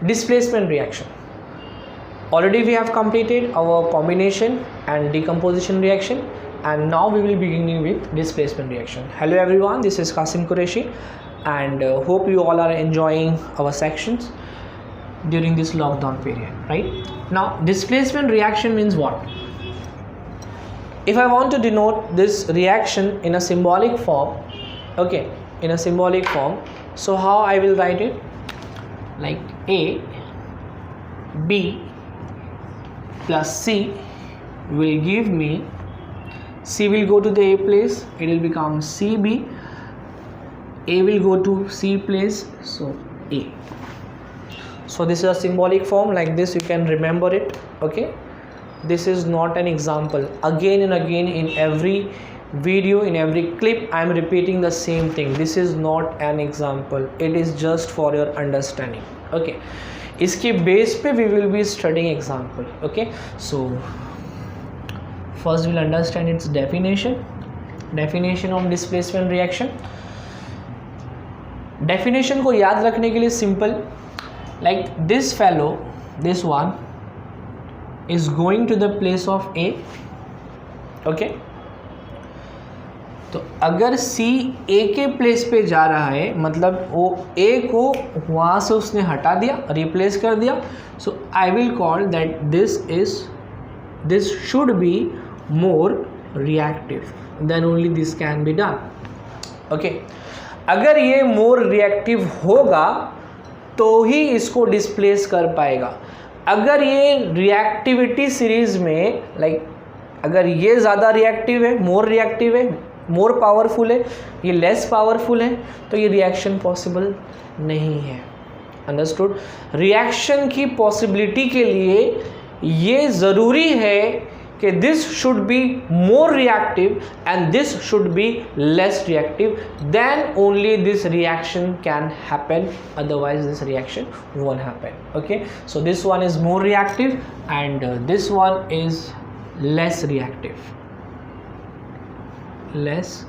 displacement reaction. Already we have completed our combination and decomposition reaction, and now we will be beginning with displacement reaction. Hello everyone, this is Qasim Qureshi, and hope you all are enjoying our sections during this lockdown period. Right now, displacement reaction means what? If I want to denote this reaction in a symbolic form, okay, in a symbolic form, so how I will write it? Like A, B plus C will give me, C will go to the A place, it will become CB, A will go to C place, so A. So this is a symbolic form, like this you can remember it, okay. This is not an example. Again and again in every video, in every clip, I am repeating the same thing. This is not an example. It is just for your understanding. Okay. इसके base पे we will be studying example. Okay. So first we'll understand its definition. Definition of displacement reaction. Definition को याद रखने के लिए simple. Like this fellow, this one is going to the place of A, okay. तो अगर C A के place पे जा रहा है, मतलब वो A को वहाँ से उसने हटा दिया, रिप्लेस कर दिया, so I will call that this should be more reactive, then only this can be done, okay. अगर ये more reactive होगा तो ही इसको डिस्प्लेस कर पाएगा. अगर ये रिएक्टिविटी सीरीज में अगर ये ज़्यादा रिएक्टिव है, मोर रिएक्टिव है, मोर पावरफुल है, ये लेस पावरफुल है, तो ये रिएक्शन पॉसिबल नहीं है. अंडरस्टूड? रिएक्शन की पॉसिबिलिटी के लिए ये ज़रूरी है कि this should be more reactive and this should be less reactive, then only this reaction can happen, otherwise this reaction won't happen. Okay, so this one is more reactive and this one is less reactive. Less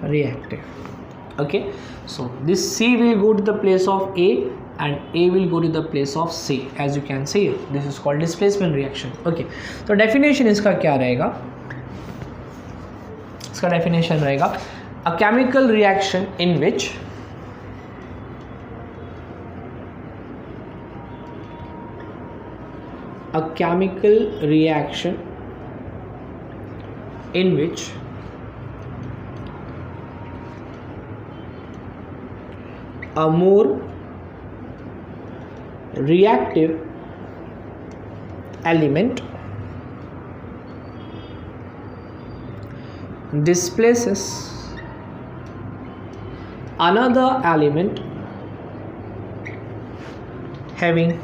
reactive. Okay, so this C will go to the place of A and A will go to the place of C, as you can see. This is called displacement reaction. Okay, तो definition इसका क्या रहेगा? इसका definition रहेगा a chemical reaction in which a more reactive element displaces another element having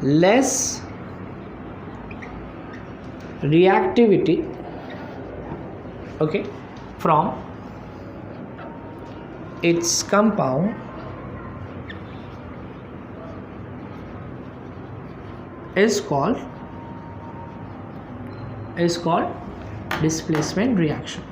less reactivity, okay, from its compound is called displacement reaction.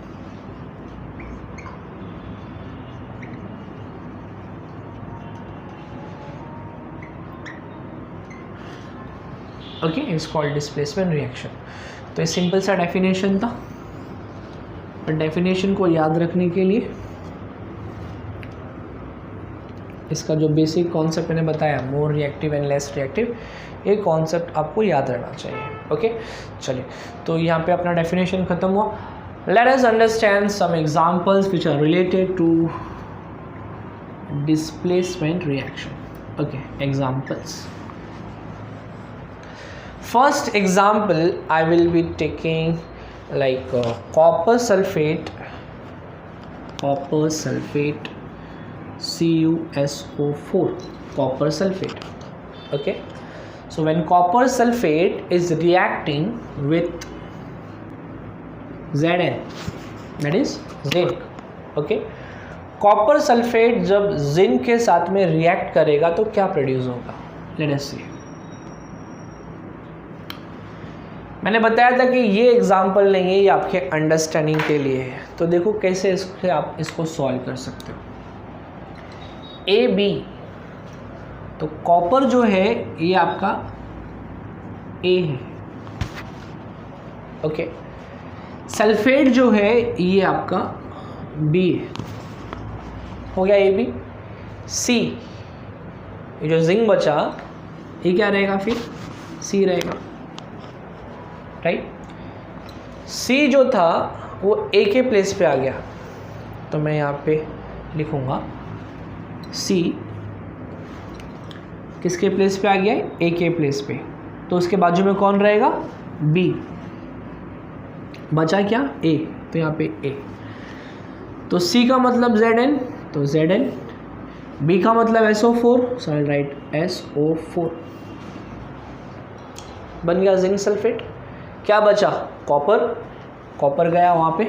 Okay, it's called displacement reaction. तो ये simple सा definition था, और definition को याद रखने के लिए इसका जो बेसिक कॉन्सेप्ट मैंने बताया, मोर रिएक्टिव एंड लेस रिएक्टिव, ये कॉन्सेप्ट आपको याद रहना चाहिए. ओके, चलिए, तो यहाँ पे अपना डेफिनेशन ख़त्म हुआ. Let us understand some examples which are related to displacement reaction. Okay, examples. First example I will be taking like copper sulfate CuSO4, copper sulfate. Okay, so when copper sulfate is reacting with Zn, that is zinc. Okay, copper sulphate जब zinc के साथ में react करेगा तो क्या produce होगा? Let us सी. मैंने बताया था कि ये एग्जाम्पल नहीं है, ये आपके अंडरस्टैंडिंग के लिए है। तो देखो कैसे इससे आप इसको सॉल्व कर सकते हो। ए बी, तो कॉपर जो है ये आपका ए है, ओके। सल्फेट जो है ये आपका बी है, हो गया ए बी। सी, ये जो जिंक बचा ये क्या रहेगा फिर, सी रहेगा, राइट। सी जो था वो ए के प्लेस पे आ गया, तो मैं यहाँ पे लिखूँगा सी किसके प्लेस पे आ गया है, ए के प्लेस पे। तो उसके बाजू में कौन रहेगा, बी, बचा क्या, ए, तो यहाँ पे ए। तो सी का मतलब Zn, तो Zn। बी का मतलब SO4, सो आई राइट SO4, बन गया जिंक सल्फेट। क्या बचा, कॉपर, कॉपर गया वहाँ पे,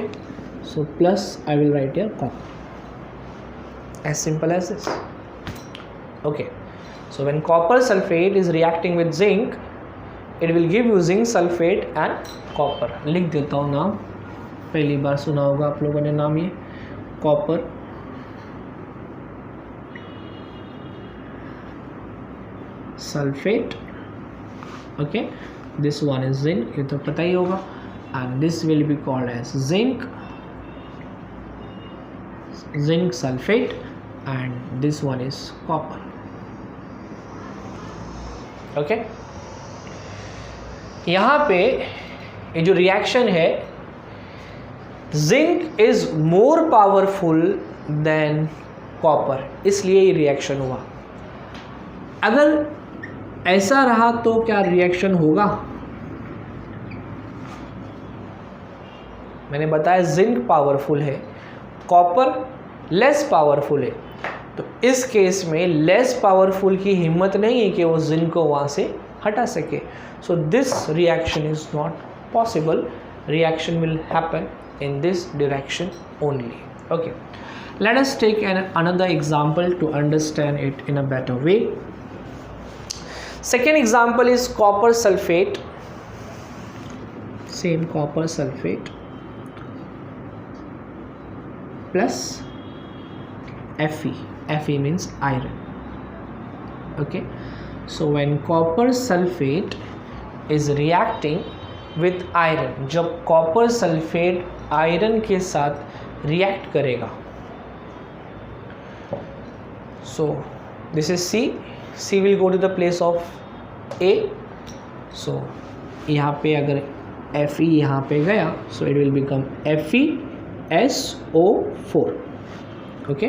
so plus I will write here copper, as simple as this, okay. So when copper sulfate is reacting with zinc, it will give you zinc sulfate and copper। लिख देता हूँ नाम, पहली बार सुना होगा आप लोगों ने नाम ये, copper sulphate, okay. This one is zinc, ये तो पता ही होगा, and this will be called as zinc sulphate, and this one is copper, okay. यहाँ पे ये जो रिएक्शन है, zinc is more powerful than copper, इसलिए ये रिएक्शन हुआ। अगर ऐसा रहा तो क्या रिएक्शन होगा, मैंने बताया जिंक पावरफुल है, कॉपर लेस पावरफुल है। तो इस केस में लेस पावरफुल की हिम्मत नहीं है कि वो जिंक को वहाँ से हटा सके, so this reaction is not possible. Reaction will happen in this direction only, okay। Let us take another example to understand it in a better way. Second example is copper sulfate, same copper sulfate plus Fe, Fe means iron, okay। So when copper sulfate is reacting with iron, जब copper sulfate iron के साथ react करेगा, so this is C, C will go to the place of A, so यहाँ पे अगर Fe यहाँ पे गया, so it will become FeSO4, okay,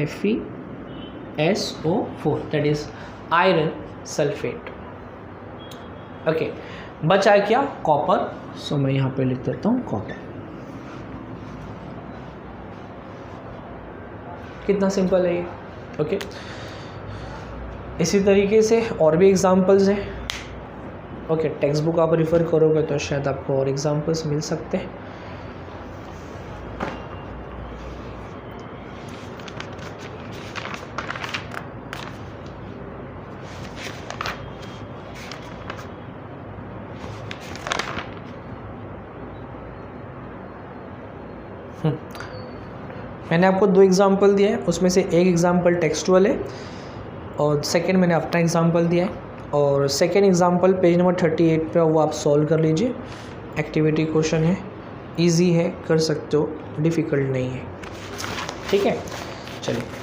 FeSO4, that is iron sulphate, okay. बचा क्या, कॉपर, सो मैं यहाँ पे लिख देता हूँ कॉपर। कितना सिंपल है ये, ओके। इसी तरीके से और भी एग्जांपल्स हैं, ओके। टेक्स्ट बुक आप रिफ़र करोगे तो शायद आपको और एग्जांपल्स मिल सकते हैं। मैंने आपको दो एग्जांपल दिए हैं, उसमें से एक एग्जांपल टेक्सटुअल है और सेकंड मैंने अपना एग्जांपल दिया है। और सेकंड एग्जांपल पेज नंबर 38 पे, वो आप सॉल्व कर लीजिए। एक्टिविटी क्वेश्चन है, इजी है, कर सकते हो, डिफ़िकल्ट नहीं है, ठीक है। चलिए।